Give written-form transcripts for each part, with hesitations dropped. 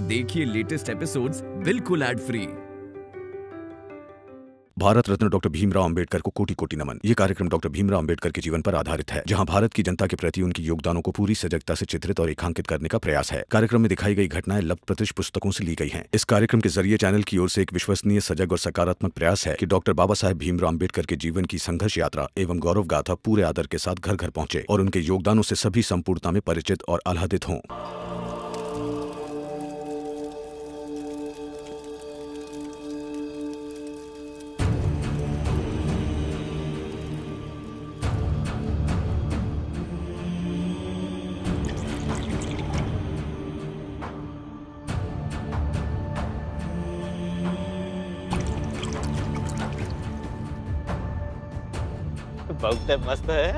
देखिए latest episodes बिल्कुल ad free. Bharat Ratna doctor Bhimrao Ambedkar को कोटि कोटि नमन। ये कार्यक्रम डॉक्टर भीमराव अंबेडकर के जीवन पर आधारित है, जहां भारत की जनता के प्रति उनके योगदानों को पूरी सजगता से चित्रित और रेखांकित करने का प्रयास है। कार्यक्रम में दिखाई गई घटनाएं लब्ध-प्रतिष्ठ पुस्तकों से ली गई हैं। इस कार्यक्रम के जरिए चैनल की ओर से एक विश्वसनीय, सजग और सकारात्मक प्रयास है कि डॉक्टर बाबा साहेब भीमराव अंबेडकर के जीवन की संघर्ष यात्रा एवं गौरव गाथा पूरे आदर के साथ घर घर पहुंचे और उनके योगदानों से सभी संपूर्णता में परिचित और आह्लादित हों। बहुत मस्त है।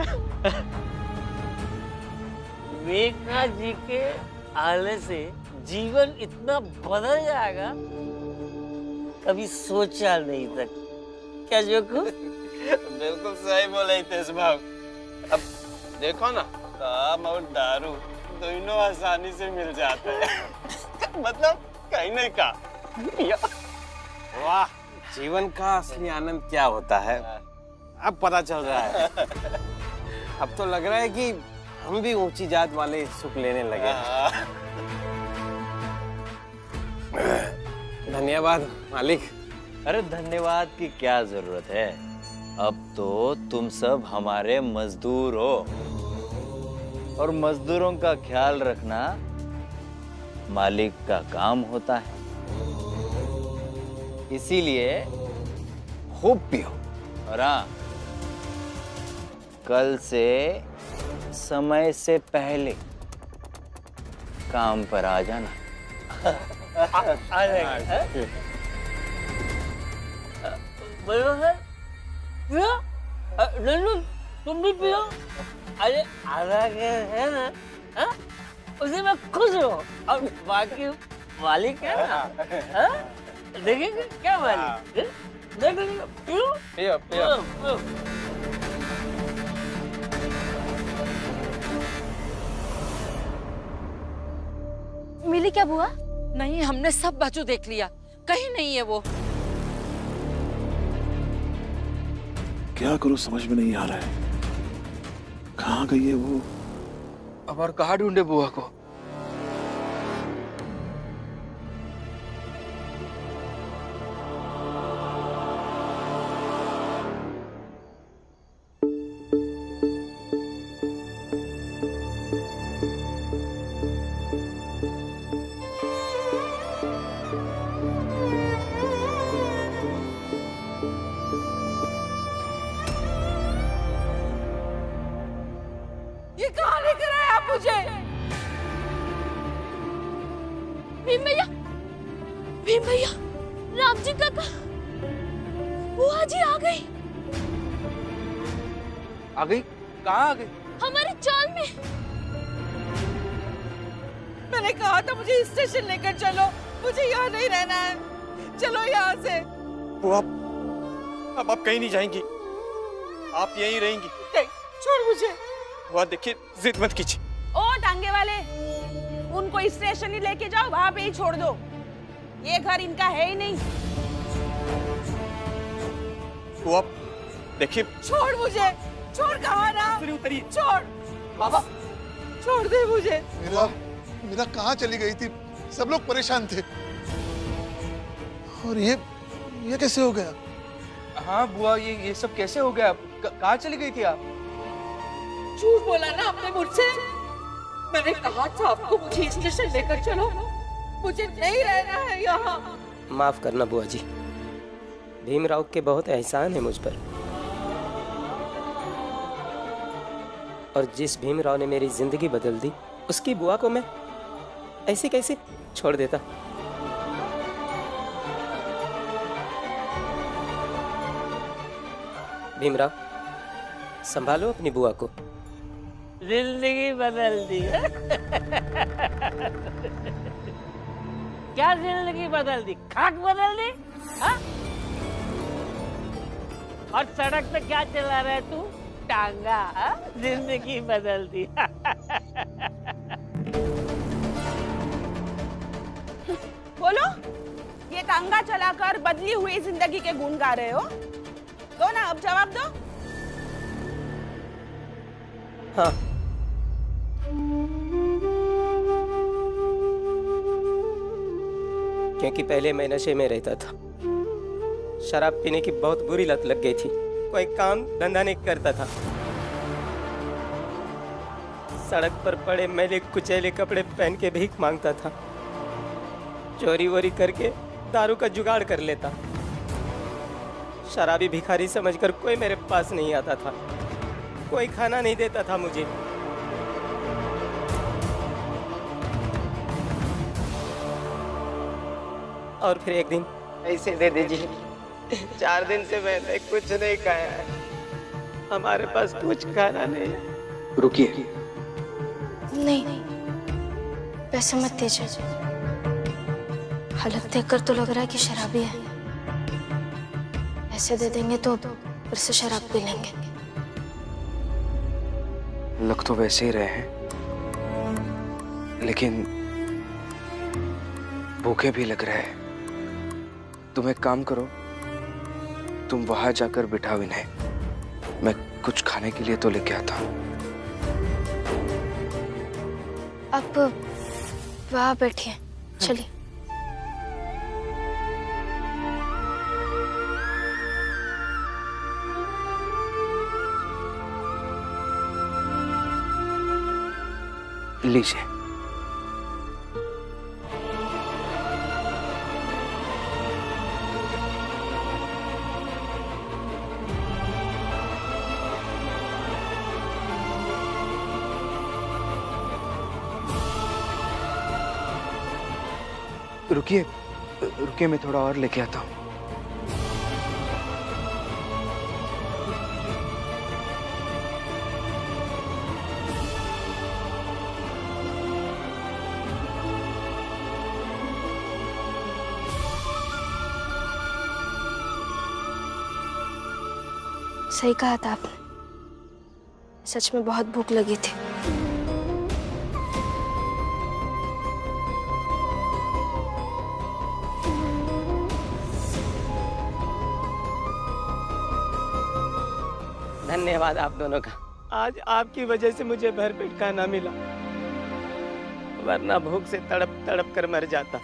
मेघनाथ जी के आने से जीवन इतना बदल जाएगा, कभी सोचा नहीं था। क्या जोकू? बिल्कुल सही बोले तेज भाव। अब देखो ना, काम और दारू दोनों आसानी से मिल जाते हैं। मतलब कहीं नहीं का। वाह, जीवन का असली आनंद क्या होता है अब पता चल रहा है। अब तो लग रहा है कि हम भी ऊंची जात वाले सुख लेने लगे। धन्यवाद मालिक। अरे धन्यवाद की क्या जरूरत है, अब तो तुम सब हमारे मजदूर हो और मजदूरों का ख्याल रखना मालिक का काम होता है। इसीलिए खूब पियो और हाँ, कल से समय से पहले काम पर आ जाना। बोलो सर, पियो। नन्नू तुम भी पियो। अरे आधा के है ना, हाँ? उसी में खुश हो और बाकी मालिक है ना। देखेंगे क्या मालिक? देखेंगे। पियो पियो पियो। मिली क्या बुआ? नहीं, हमने सब बाजू देख लिया, कहीं नहीं है वो। क्या करूं समझ में नहीं आ रहा है, कहाँ गई है वो? अब और कहाँ ढूंढे बुआ को? कहाँ लेकर आए आप मुझे? भीम भैया, भीम भैया, राम जी काका, बुआ जी आ गई। आ गई? कहाँ आ गई? हमारे चाल में। मैंने कहा था मुझे स्टेशन लेकर चलो, मुझे यहाँ नहीं रहना है, चलो यहाँ से। वो अब आप कहीं नहीं जाएंगी, आप यहीं रहेंगी। नहीं, छोड़ मुझे। वो देखिए, जिद मत कीजिए। ओ टांगे वाले, उनको स्टेशन ही लेके जाओ, वहाँ पे ही छोड़ दो। ये घर इनका है ही नहीं। वो आप देखिए। छोड़ मुझे, छोड़। कहाँ ना? उतरिए। छोड़ बाबा, छोड़ दे मुझे। मेरा कहाँ चली गई थी? सब लोग परेशान थे और ये कैसे हो गया? हाँ बुआ, ये सब कैसे हो गया? कहाँ चली गई थी आप? झूठ बोला ना आपने मुझसे। मैंने कहा था आपको मुझे स्टेशन लेकर चलो, मुझे नहीं रहना है यहाँ। माफ करना बुआ जी, भीमराव के बहुत एहसान है मुझ पर, और जिस भीमराव ने मेरी जिंदगी बदल दी, उसकी बुआ को मैं ऐसे कैसे छोड़ देता। भीमराव, संभालो अपनी बुआ को। जिंदगी बदल दी। क्या जिंदगी बदल दी? खाट बदल दी? हाँ? और सड़क पे क्या चला रहा है तू? टांगा। हाँ? जिंदगी बदल दी। तांगा चलाकर बदली हुई जिंदगी के गुण गा रहे हो? दो ना, अब जवाब दो। हाँ। क्योंकि पहले मैं नशे में रहता था, शराब पीने की बहुत बुरी लत लग गई थी। कोई काम धंधा नहीं करता था, सड़क पर पड़े मैले कुचैले कपड़े पहन के भीख मांगता था, चोरी वोरी करके दारू का जुगाड़ कर लेता। शराबी भिखारी समझकर कोई मेरे पास नहीं आता था, कोई खाना नहीं देता था मुझे। और फिर एक दिन, ऐसे दे दीजिए, 4 दिन से मैंने कुछ नहीं खाया है, हमारे पास कुछ खाना नहीं। रुकिए। नहीं, पैसे मत दीजिए। हालत देखकर तो लग रहा है कि शराबी है। पैसे दे देंगे तो फिर से शराब पी लेंगे। लग तो वैसे ही रहे हैं, लेकिन भूखे भी लग रहे हैं। तुम एक काम करो, तुम वहां जाकर बिठाओ इन्हें, मैं कुछ खाने के लिए तो लेके आता हूँ। आप वहां बैठिए, चलिए। लीजिए। रुकिए, रुकिए, मैं थोड़ा और लेके आता हूँ। सही कहा था आपने, सच में बहुत भूख लगी थी। धन्यवाद आप दोनों का। आज आपकी वजह से मुझे भरपेट खाना मिला, वरना भूख से तड़प तड़प कर मर जाता।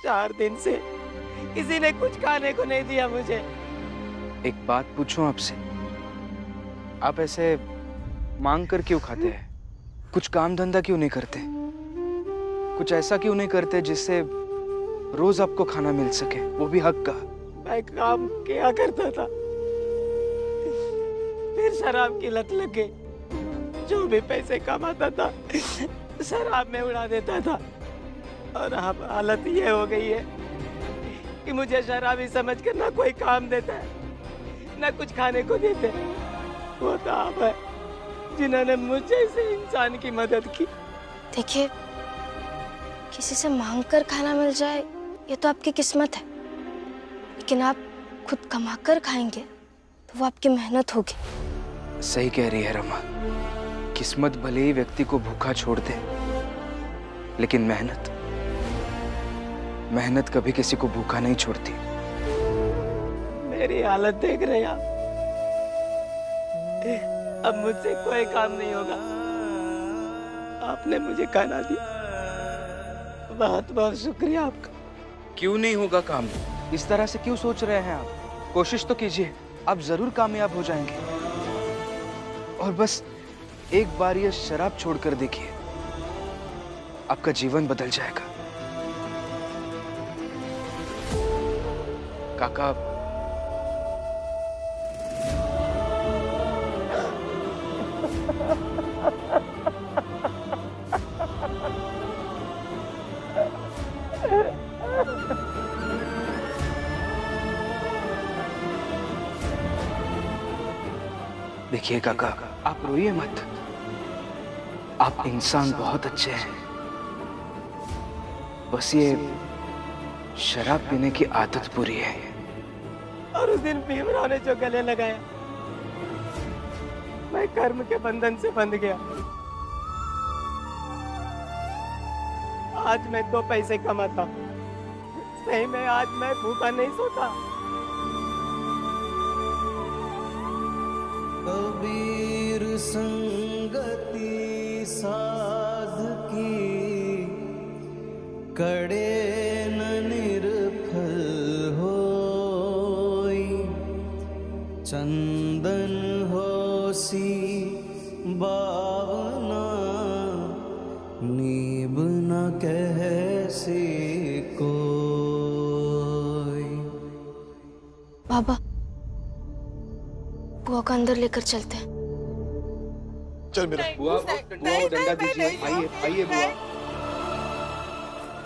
4 दिन से किसी ने कुछ खाने को नहीं दिया मुझे। एक बात पूछूं आपसे, आप ऐसे मांग कर क्यों खाते हैं? कुछ काम धंधा क्यों नहीं करते? कुछ ऐसा क्यों नहीं करते जिससे रोज आपको खाना मिल सके, वो भी हक का? मैं काम किया करता था, फिर शराब की लत लग गई। जो भी पैसे कमाता था शराब में उड़ा देता था, और अब हालत ये हो गई है कि मुझे शराबी समझकर ना कोई काम देता है, ना कुछ खाने को देते। वो तो आप है जिन्होंने मुझे से इंसान की मदद की। देखिए, किसी से मांग कर खाना मिल जाए ये तो आपकी किस्मत है, लेकिन आप खुद कमा कर खाएंगे तो वो आपकी मेहनत होगी। सही कह रही है रमा, किस्मत भले ही व्यक्ति को भूखा छोड़ दे, लेकिन मेहनत कभी किसी को भूखा नहीं छोड़ती। मेरी हालत देख रहे हैं आप, अब मुझसे कोई काम नहीं होगा। आपने मुझे खाना दिया, बहुत बहुत शुक्रिया आपका। क्यों नहीं होगा काम? इस तरह से क्यों सोच रहे हैं आप? कोशिश तो कीजिए, आप जरूर कामयाब हो जाएंगे। और बस एक बार ये शराब छोड़कर देखिए, आपका जीवन बदल जाएगा। काका, देखिए काका, आप रोइए मत। आप इंसान बहुत अच्छे हैं, बस ये शराब पीने की आदत बुरी है। और उस दिन भीमराव ने जो गले लगाया, मैं कर्म के बंधन से बंध गया। आज मैं 2 पैसे कमाता हूं, नहीं, मैं भूखा नहीं सोता। कबीर संगति साध की, कड़े न निर्फल होई, चंदन होसी बावना, नीब न कहसे कोई। बाबा, बुआ को अंदर लेकर चलते हैं। चल मेरा। बुआ डंडा दीजिए। आइए आइए बुआ।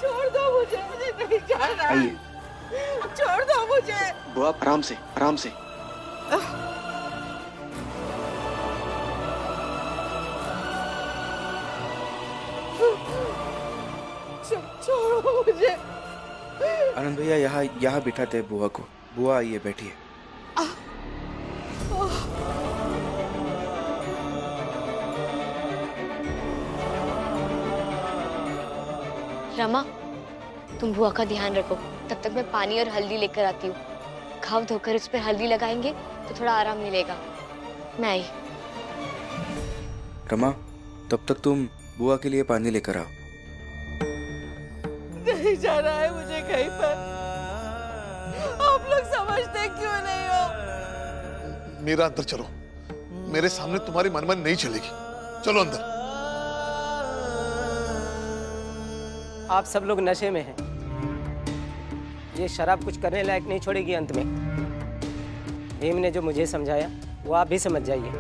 छोड़ दो मुझे नहीं जाना। आइए। छोड़ दो मुझे। बुआ आराम से, आराम से। छोड़ो मुझे। आनंद भैया यहाँ बिठाते हैं बुआ को। बुआ आइए बैठिए। रमा, तुम बुआ का ध्यान रखो, तब तक मैं पानी और हल्दी लेकर आती हूँ। घाव धोकर उस पर हल्दी लगाएंगे तो थोड़ा आराम मिलेगा। मैं आई। रमा, तब तक तुम बुआ के लिए पानी लेकर आओ। नहीं जाना है मुझे कहीं पर। आप लोग समझते क्यों नहीं हो? मेरा अंदर चलो, मेरे सामने तुम्हारी मनमन नहीं चलेगी। चलो अंदर। आप सब लोग नशे में हैं। ये शराब कुछ करने लायक नहीं छोड़ेगी अंत में। भीम ने जो मुझे समझाया वो आप भी समझ जाइए।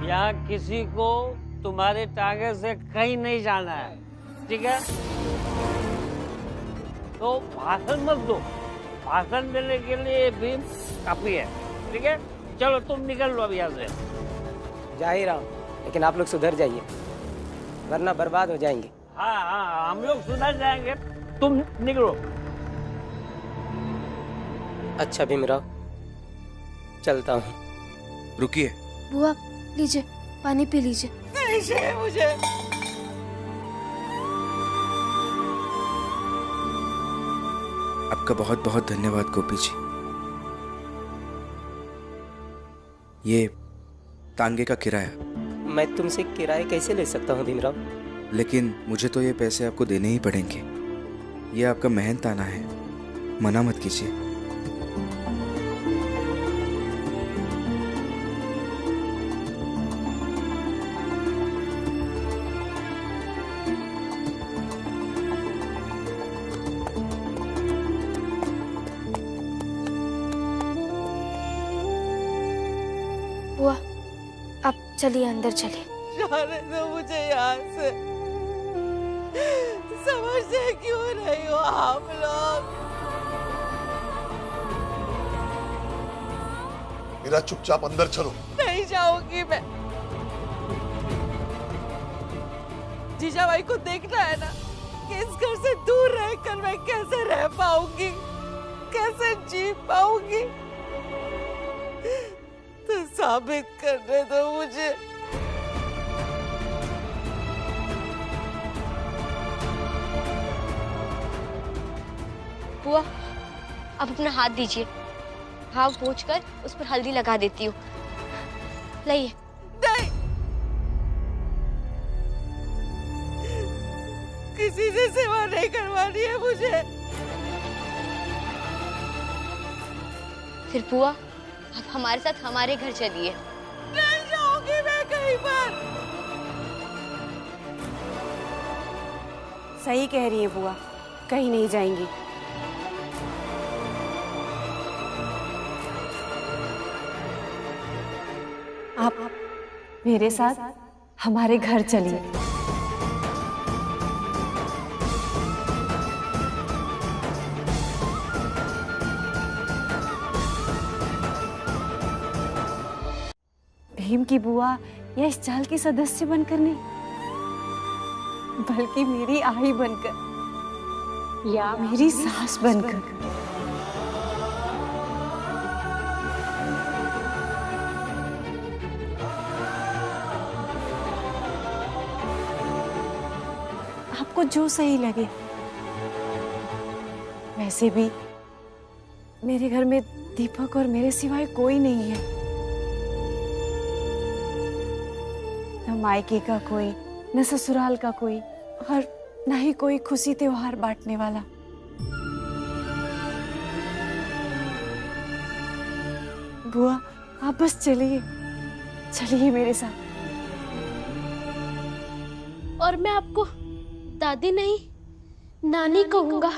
यहाँ किसी को तुम्हारे टांगे से कहीं नहीं जाना है, ठीक है? तो भाषण मत दो। भाषण देने के लिए भीम काफी है, ठीक है? चलो तुम निकल लो अब यहाँ से। जा ही रहा हूँ, लेकिन आप लोग सुधर जाइए, वरना बर्बाद हो जाएंगे। हाँ हाँ, हम लोग सुधर जाएंगे, तुम निकलो। अच्छा भीमराव, चलता हूँ। रुकिए। बुआ, लीजिए, पानी पी लीजिए। नहीं चाहिए मुझे। आपका बहुत बहुत धन्यवाद गोपी जी। ये तांगे का किराया। मैं तुमसे किराया कैसे ले सकता हूँ भीमराव? लेकिन मुझे तो ये पैसे आपको देने ही पड़ेंगे। ये आपका मेहनताना है, मना मत कीजिए। बुआ, आप चलिए, अंदर चलिए। जाने दो मुझे यहाँ से। समझते क्यों नहीं हो आप लोग? मेरा चुपचाप अंदर चलो। नहीं जाऊंगी मैं। जीजाबाई को देखना है ना कि इस घर से दूर रहकर मैं कैसे रह पाऊंगी, कैसे जी पाऊंगी। तो साबित करने दो मुझे। बुआ, अब अपना हाथ दीजिए, घाव पोंछकर उस पर हल्दी लगा देती हूँ। लाइए। नहीं, किसी से सेवा नहीं करवानी है मुझे। फिर बुआ, आप हमारे साथ हमारे घर चलिए। नहीं जाऊंगी मैं कहीं पर। सही कह रही है बुआ, कहीं नहीं जाएंगी। आप मेरे साथ हमारे घर चलिए। भीम की बुआ या इस चाल की सदस्य बनकर नहीं, बल्कि मेरी आई बनकर या मेरी सास बनकर। आपको जो सही लगे। वैसे भी मेरे घर में दीपक और मेरे सिवाय कोई नहीं है। न मायके का कोई, न ससुराल का कोई, और न ही कोई खुशी त्योहार बांटने वाला। बुआ, आप बस चलिए, चलिए मेरे साथ। और मैं आपको दादी नहीं, नानी कहूंगा।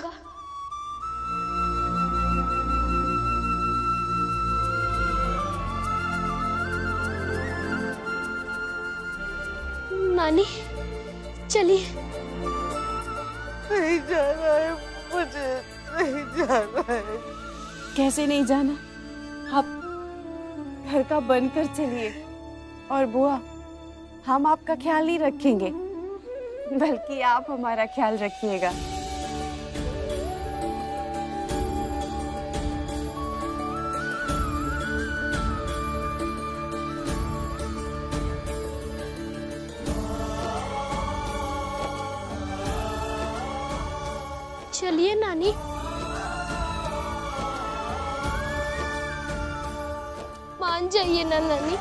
नानी, चलिए। नहीं जाना है मुझे, नहीं जाना है। कैसे नहीं जाना? आप घर का बनकर चलिए। और बुआ, हम आपका ख्याल नहीं रखेंगे, बल्कि आप हमारा ख्याल रखिएगा। चलिए नानी। मान जाइए ना नानी।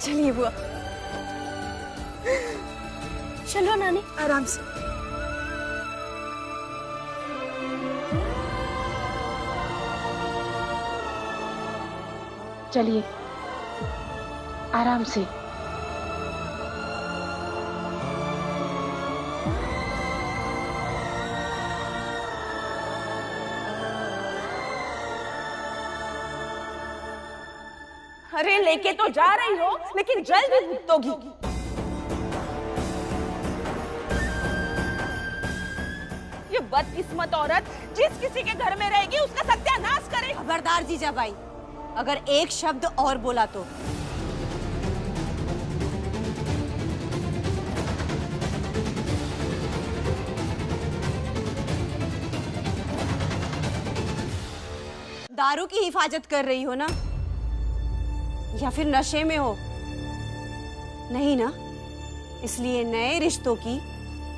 चलिए बुआ। चलो नानी, आराम से। चलिए, आराम से। अरे लेके तो जा रही हो, लेकिन जल्दी भुगतोगी। ये बदकिस्मत औरत जिस किसी के घर में रहेगी उसका सत्यानाश करे। खबरदार जीजाबाई, अगर एक शब्द और बोला तो। दारू की हिफाजत कर रही हो ना, या फिर नशे में हो? नहीं ना, इसलिए नए रिश्तों की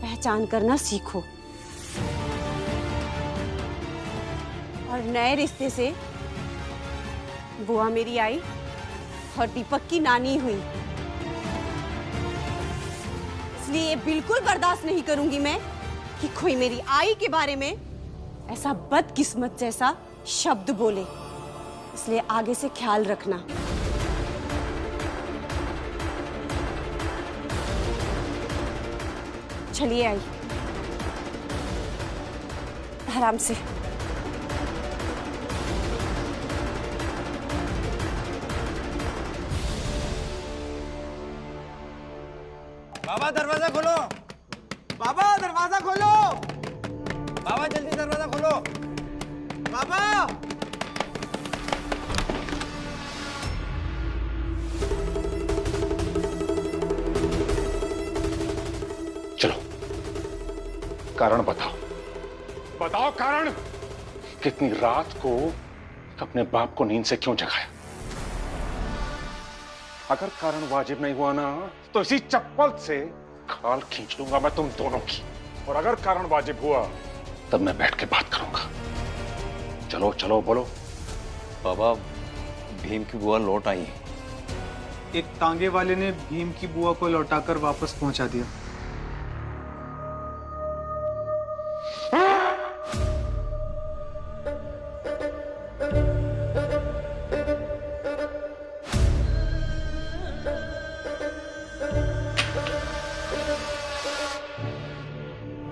पहचान करना सीखो। और नए रिश्ते से बुआ मेरी आई और दीपक की नानी हुई, इसलिए बिल्कुल बर्दाश्त नहीं करूंगी मैं कि कोई मेरी आई के बारे में ऐसा बदकिस्मत जैसा शब्द बोले। इसलिए आगे से ख्याल रखना। चलिए आई, आराम से। बाबा दरवाजा खोलो, बाबा दरवाजा खोलो, बाबा जल्दी दरवाजा खोलो, बाबा। चलो, कारण बताओ, बताओ कारण। कितनी रात को अपने बाप को नींद से क्यों जगाया? अगर कारण वाजिब नहीं हुआ ना, तो इसी चप्पल से खाल खींच लूंगा मैं तुम दोनों की। और अगर कारण वाजिब हुआ, तब मैं बैठ के बात करूंगा। चलो चलो बोलो। बाबा, भीम की बुआ लौट आई है। एक तांगे वाले ने भीम की बुआ को लौटाकर वापस पहुंचा दिया।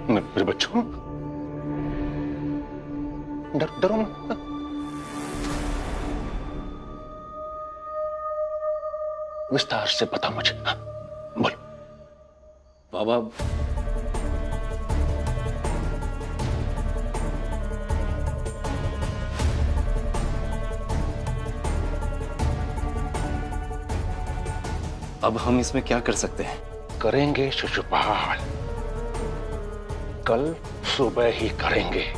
मेरे बच्चों, डरो मत। विस्तार से बता मुझे। बोल। बाबा, अब हम इसमें क्या कर सकते हैं? करेंगे शिशुपाल, कल सुबह ही करेंगे।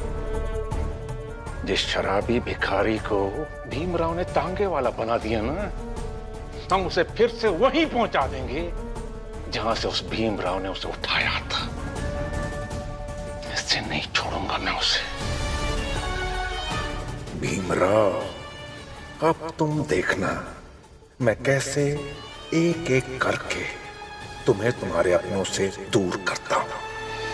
जिस शराबी भिखारी को भीमराव ने तांगे वाला बना दिया ना, हम उसे फिर से वहीं पहुंचा देंगे जहां से उस भीमराव ने उसे उठाया था। इससे नहीं छोड़ूंगा मैं उसे। भीमराव, अब तुम देखना मैं कैसे एक एक करके तुम्हें तुम्हारे अपनों से दूर करता हूं।